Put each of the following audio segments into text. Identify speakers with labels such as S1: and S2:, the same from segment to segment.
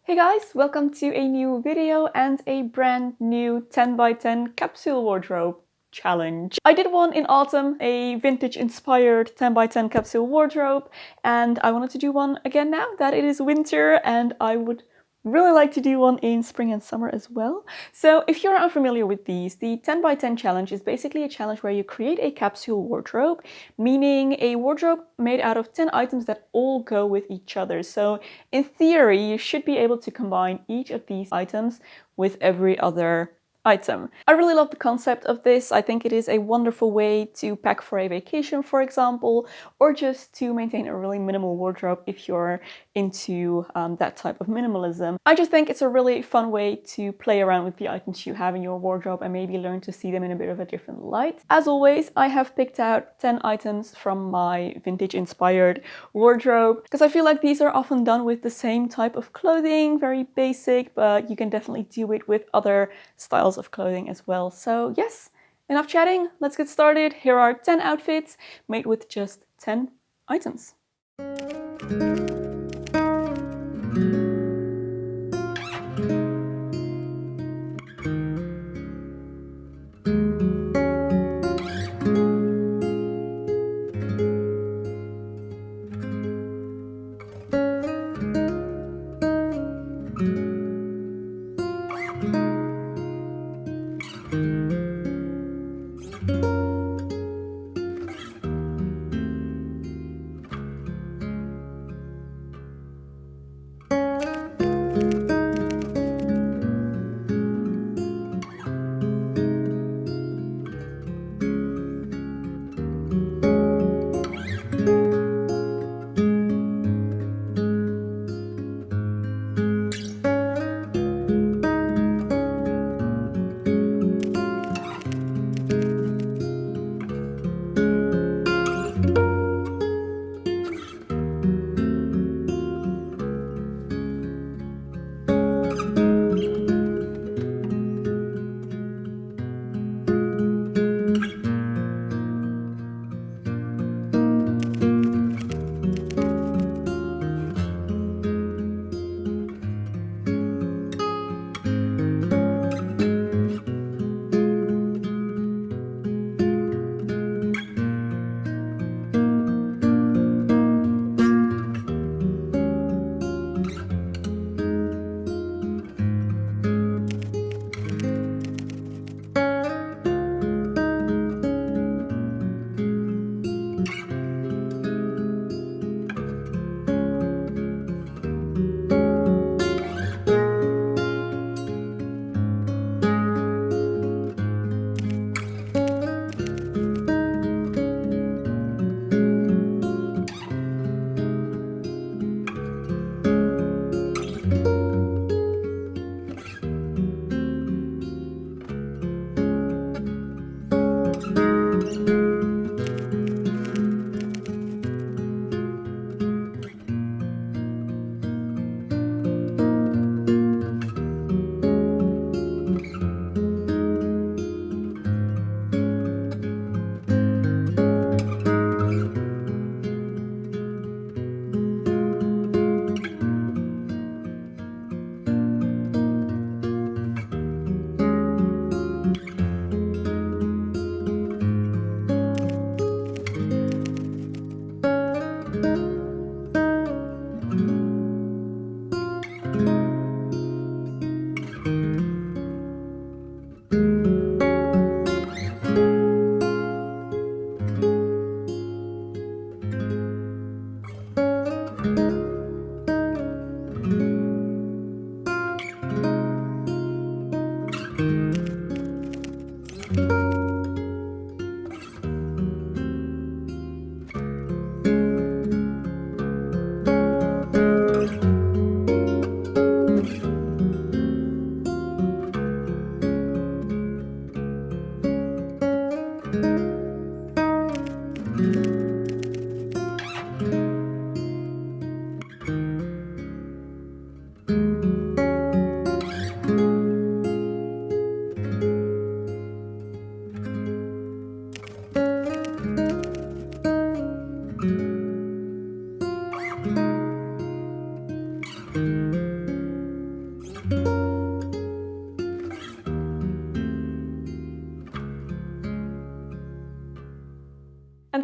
S1: Hey guys, welcome to a new video and a brand new 10 by 10 capsule wardrobe challenge. I did one in autumn, a vintage inspired 10 by 10 capsule wardrobe, and I wanted to do one again now that it is winter, and I would really like to do one in spring and summer as well. So if you're unfamiliar with these, the 10 by 10 challenge is basically a challenge where you create a capsule wardrobe, meaning a wardrobe made out of 10 items that all go with each other. So in theory, you should be able to combine each of these items with every other item. I really love the concept of this. I think it is a wonderful way to pack for a vacation, for example, or just to maintain a really minimal wardrobe if you're into that type of minimalism. I just think it's a really fun way to play around with the items you have in your wardrobe and maybe learn to see them in a bit of a different light. As always, I have picked out 10 items from my vintage inspired wardrobe because I feel like these are often done with the same type of clothing, very basic, but you can definitely do it with other styles of clothing as well. So yes, enough chatting, let's get started. Here are 10 outfits made with just 10 items.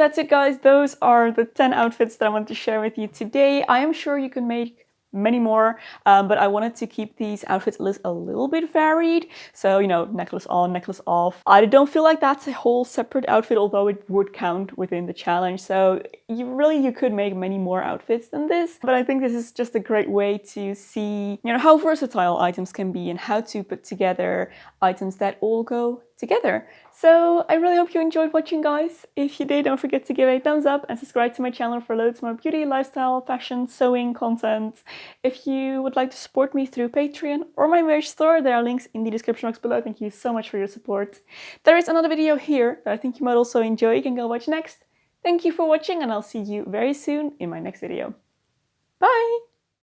S1: that's it, guys. Those are the 10 outfits that I wanted to share with you today. I am sure you can make many more, but I wanted to keep these outfits a little bit varied. So, you know, necklace on, necklace off. I don't feel like that's a whole separate outfit, although it would count within the challenge. So you could make many more outfits than this, but I think this is just a great way to see, you know, how versatile items can be and how to put together items that all go together. So I really hope you enjoyed watching, guys. If you did, don't forget to give a thumbs up and subscribe to my channel for loads more beauty, lifestyle, fashion, sewing content. If you would like to support me through Patreon or my merch store, there are links in the description box below. Thank you so much for your support. There is another video here that I think you might also enjoy. You can go watch next. Thank you for watching, and I'll see you very soon in my next video. Bye!